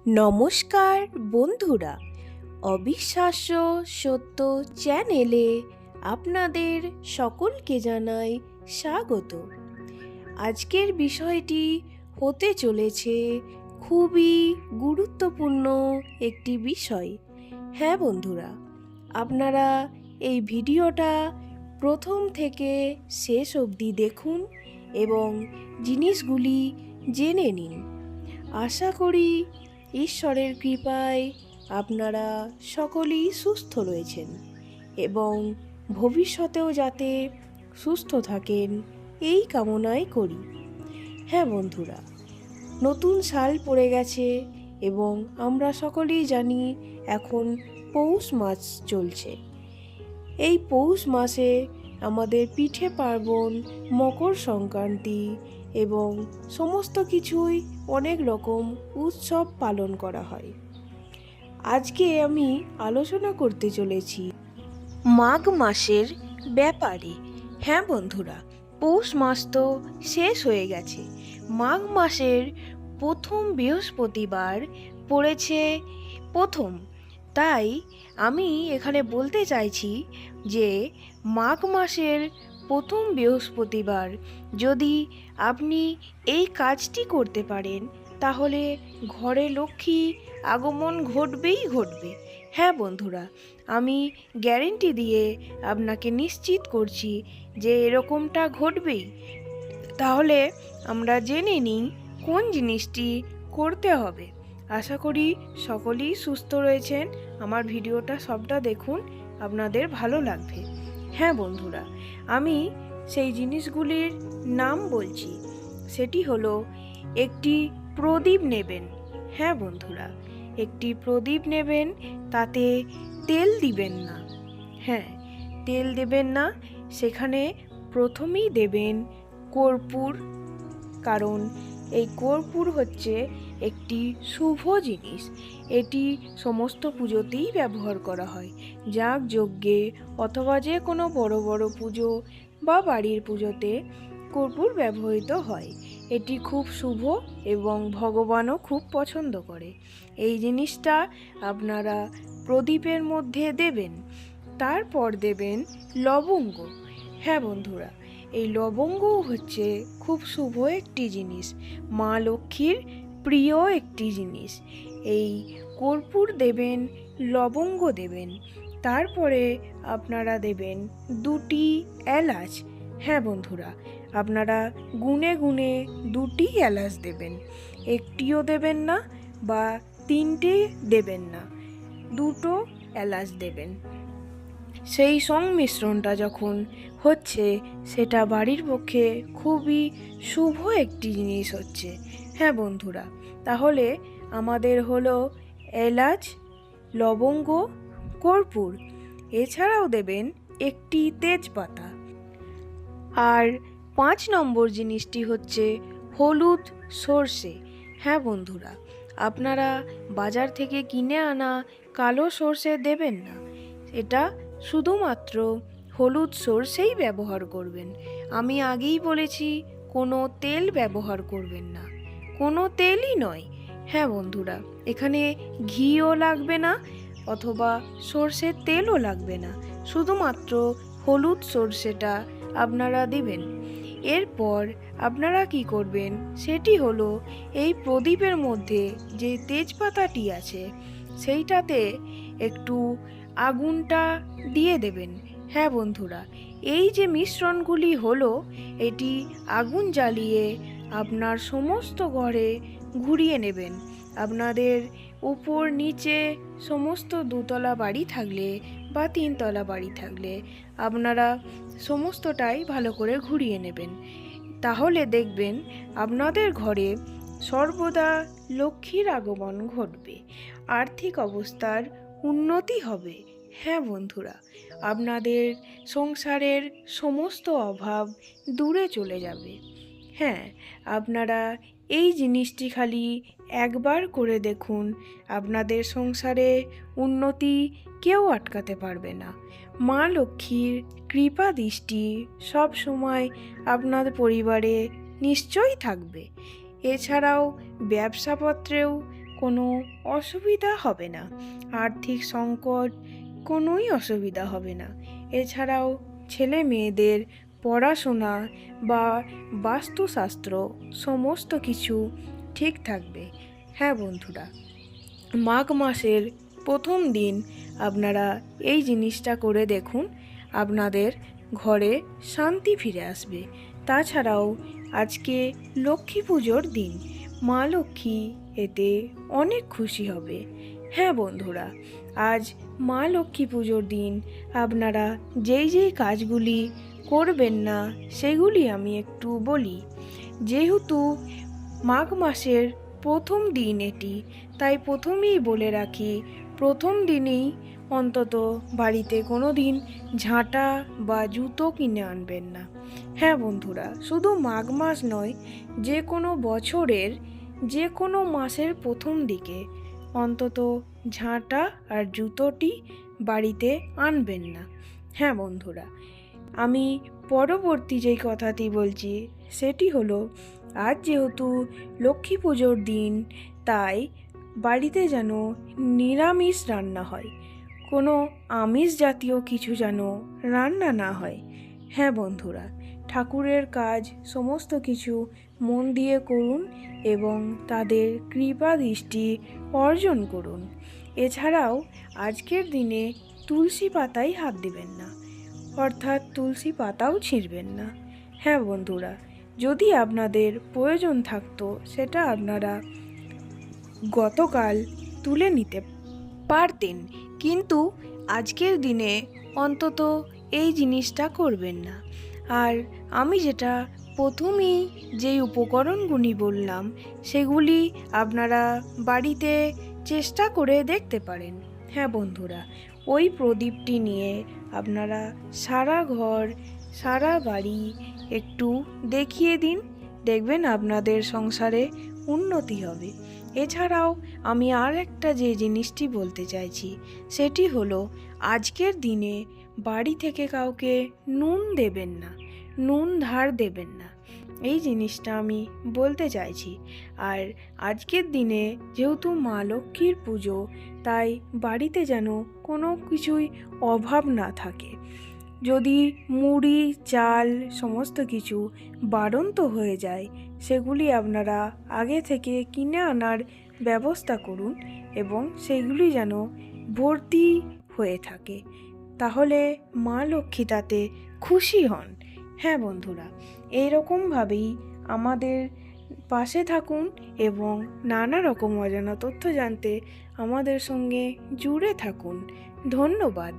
নমস্কার বন্ধুরা, অবিশ্বাস্য সত্য চ্যানেলে আপনাদের সকলকে জানাই স্বাগত। আজকের বিষয়টি হতে চলেছে খুবই গুরুত্বপূর্ণ একটি বিষয়। হ্যাঁ বন্ধুরা, আপনারা এই ভিডিওটা প্রথম থেকে শেষ অবধি দেখুন এবং জিনিসগুলি জেনে নিন। আশা করি ঈশ্বরের কৃপায় আপনারা সকলেই সুস্থ রয়েছেন এবং ভবিষ্যতেও যাতে সুস্থ থাকেন এই কামনাই করি। হ্যাঁ বন্ধুরা, নতুন সাল পড়ে গেছে এবং আমরা সকলেই জানি এখন পৌষ মাস চলছে। এই পৌষ মাসে আমাদের পিঠে পার্বণ, মকর সংক্রান্তি এবং সমস্ত কিছুই অনেক রকম উৎসব পালন করা হয়। আজকে আমি আলোচনা করতে চলেছি মাঘ মাসের ব্যাপারে। হ্যাঁ বন্ধুরা, পৌষ মাস তো শেষ হয়ে গেছে। মাঘ মাসের প্রথম বৃহস্পতিবার পড়েছে প্রথম। তাই আমি এখানে বলতে চাইছি যে মাঘ মাসের প্রথম বৃহস্পতিবার যদি আপনি এই কাজটি করতে পারেন তাহলে ঘরে লক্ষ্মী আগমন ঘটবেই ঘটবে। হ্যাঁ বন্ধুরা, আমি গ্যারেন্টি দিয়ে আপনাকে নিশ্চিত করছি যে এরকমটা ঘটবেই। তাহলে আমরা জেনে নিই কোন জিনিসটি করতে হবে। আশা করি সকলেই সুস্থ রয়েছেন। আমার ভিডিওটা সবটা দেখুন, আপনাদের ভালো লাগবে। হ্যাঁ বন্ধুরা, আমি সেই জিনিসগুলির নাম বলছি। সেটি হলো, একটি প্রদীপ নেবেন। হ্যাঁ বন্ধুরা, একটি প্রদীপ নেবেন, তাতে তেল দিবেন না। হ্যাঁ, তেল দেবেন না, সেখানে প্রথমেই দেবেন কর্পূর। কারণ এই কর্পূর হচ্ছে একটি শুভ জিনিস। এটি সমস্ত পুজোতেই ব্যবহার করা হয়, যাগযজ্ঞে অথবা যে কোনো বড় বড় পুজো বা বাড়ির পুজোতে কর্পূর ব্যবহৃত হয়। এটি খুব শুভ এবং ভগবানও খুব পছন্দ করে। এই জিনিসটা আপনারা প্রদীপের মধ্যে দেবেন। তারপর দেবেন লবঙ্গ। হ্যাঁ বন্ধুরা, এই লবঙ্গও হচ্ছে খুব শুভ একটি জিনিস, মা লক্ষ্মীর প্রিয় একটি জিনিস। এই কর্পূর দেবেন, লবঙ্গ দেবেন, তারপরে আপনারা দেবেন 2টি এলাচ। হ্যাঁ বন্ধুরা, আপনারা গুনে গুনে 2টি এলাচ দেবেন, একটিও দেবেন না বা 3টে দেবেন না, 2টো এলাচ দেবেন। সেই সংমিশ্রণটা যখন হচ্ছে সেটা বাড়ির পক্ষে খুবই শুভ একটি জিনিস হচ্ছে। হ্যাঁ বন্ধুরা, তাহলে আমাদের হলো এলাচ, লবঙ্গ, কর্পূর, এছাড়াও দেবেন একটি তেজপাতা। আর 5 নম্বর জিনিসটি হচ্ছে হলুদ সর্ষে। হ্যাঁ বন্ধুরা, আপনারা বাজার থেকে কিনে আনা কালো সর্ষে দেবেন না। এটা শুধুমাত্র হলুদ সর্ষেই ব্যবহার করবেন। আমি আগেই বলেছি, কোনো তেল ব্যবহার করবেন না, কোনো তেলই নয়। হ্যাঁ বন্ধুরা, এখানে ঘিও লাগবে না অথবা সর্ষের তেলও লাগবে না, শুধুমাত্র হলুদ সর্ষেটা আপনারা দিবেন। এরপর আপনারা কি করবেন সেটি হলো, এই প্রদীপের মধ্যে যে তেজপাতাটি আছে সেইটাতে একটু আগুনটা দিয়ে দেবেন। হ্যাঁ বন্ধুরা, এই যে মিশ্রণগুলি হলো, এটি আগুন জ্বালিয়ে আপনার সমস্ত ঘরে ঘুরিয়ে নেবেন। আপনাদের উপর নিচে সমস্ত 2তলা বাড়ি থাকলে বা 3তলা বাড়ি থাকলে আপনারা সমস্তটাই ভালো করে ঘুরিয়ে নেবেন। তাহলে দেখবেন আপনাদের ঘরে সর্বদা লক্ষ্মীর আগমন ঘটবে, আর্থিক অবস্থার উন্নতি হবে। হ্যাঁ বন্ধুরা, আপনাদের সংসারের সমস্ত অভাব দূরে চলে যাবে। হ্যাঁ, আপনারা এই জিনিসটি খালি একবার করে দেখুন, আপনাদের সংসারে উন্নতি কেউ আটকাতে পারবে না। মা লক্ষ্মীর কৃপা দৃষ্টি সব সময় আপনার পরিবারে নিশ্চয়ই থাকবে। এছাড়াও ব্যবসাপত্রেও কোনো অসুবিধা হবে না। আর্থিক সংকট কোনোই অসুবিধা হবে না। এছাড়াও ছেলে মেয়েদের পড়াশোনা বা বাস্তুশাস্ত্র সমস্ত কিছু ঠিক থাকবে। হ্যাঁ বন্ধুরা, মাঘ মাসের প্রথম দিন আপনারা এই জিনিসটা করে দেখুন, আপনাদের ঘরে শান্তি ফিরে আসবে। তাছাড়াও আজকে লক্ষ্মী পুজোর দিন, মা লক্ষ্মী এতে অনেক খুশি হবে। হ্যাঁ বন্ধুরা, আজ মা লক্ষ্মী পুজোর দিন আপনারা যেই কাজগুলি করবেন না সেগুলি আমি একটু বলি। যেহেতু মাঘ মাসের প্রথম দিন এটি, তাই প্রথমেই বলে রাখি, প্রথম দিনেই অন্তত বাড়িতে কোনো দিন ঝাঁটা বা জুতো কিনে আনবেন না। হ্যাঁ বন্ধুরা, শুধু মাঘ মাস নয়, যে কোনো বছরের যে কোনো মাসের প্রথম দিকে অন্তত ঝাঁটা আর জুতোটি বাড়িতে আনবেন না। হ্যাঁ বন্ধুরা, আমি পরবর্তী যেই কথাটি বলছি সেটি হলো, আজ যেহেতু লক্ষ্মী পুজোর দিন, তাই বাড়িতে যেন নিরামিষ রান্না হয়, কোনো আমিষ জাতীয় কিছু যেন রান্না না হয়। হ্যাঁ বন্ধুরা, ঠাকুরের কাজ সমস্ত কিছু মন দিয়ে করুন এবং তাদের কৃপা দৃষ্টি অর্জন করুন। এছাড়াও আজকের দিনে তুলসী পাতায় হাত দিবেন না, অর্থাৎ তুলসী পাতাও ছিঁড়বেন না। হ্যাঁ বন্ধুরা, যদি আপনাদের প্রয়োজন থাকতো সেটা আপনারা গতকাল তুলে নিতে পারতেন, কিন্তু আজকের দিনে অন্তত এই জিনিসটা করবেন না। আর আমি যেটা প্রথমেই যেই উপকরণগুলি বললাম সেগুলি আপনারা বাড়িতে চেষ্টা করে দেখতে পারেন। হ্যাঁ বন্ধুরা, ওই প্রদীপটি নিয়ে আপনারা সারা ঘর সারা বাড়ি একটু দেখিয়ে দিন, দেখবেন আপনাদের সংসারে উন্নতি হবে। এছাড়াও আমি আর একটা যে জিনিসটি বলতে চাইছি সেটি হলো, আজকের দিনে বাড়ি থেকে কাউকে নুন দেবেন না, নুন ধার দেবেন না, এই জিনিসটা আমি বলতে চাইছি। আর আজকের দিনে যেহেতু মা লক্ষ্মীর পুজো, তাই বাড়িতে যেন কোনো কিছুই অভাব না থাকে। যদি মুড়ি চাল সমস্ত কিছু বাড়ন্ত হয়ে যায়, সেগুলি আপনারা আগে থেকে কিনে আনার ব্যবস্থা করুন এবং সেগুলি যেন ভর্তি হয়ে থাকে, তাহলে মা লক্ষ্মী তাতে খুশি হন। হ্যাঁ বন্ধুরা, এইরকমভাবেই আমাদের পাশে থাকুন এবং নানা রকম অজানা তথ্য জানতে আমাদের সঙ্গে জুড়ে থাকুন। ধন্যবাদ।